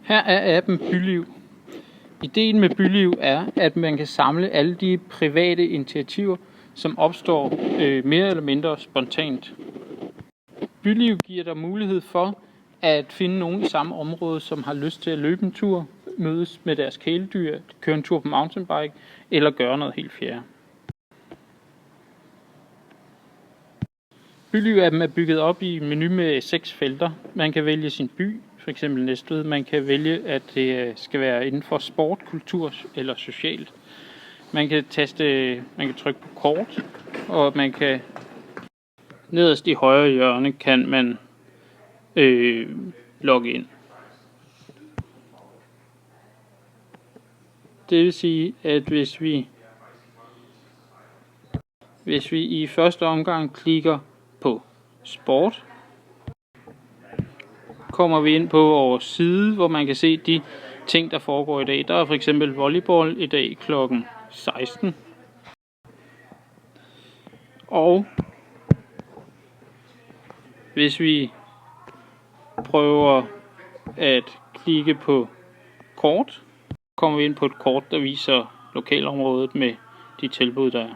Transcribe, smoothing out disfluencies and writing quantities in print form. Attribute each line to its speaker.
Speaker 1: Her er appen Byliv. Ideen med Byliv er, at man kan samle alle de private initiativer, som opstår mere eller mindre spontant. Byliv giver dig mulighed for at finde nogen i samme område, som har lyst til at løbe en tur, mødes med deres kæledyr, køre en tur på mountainbike eller gøre noget helt fjerde. Byliv-appen er bygget op i en menu med 6 felter. Man kan vælge sin by, f.eks. Næstved. Man kan vælge, at det skal være inden for sport, kultur eller socialt. Man kan trykke på kort, og man kan nederst i højre hjørne kan man logge ind. Det vil sige, at hvis vi i første omgang klikker på sport, kommer vi ind på vores side, hvor man kan se de ting, der foregår i dag. Der er for eksempel volleyball i dag kl. 16. Og hvis vi prøver at klikke på kort, kommer vi ind på et kort, der viser lokalområdet med de tilbud, der er.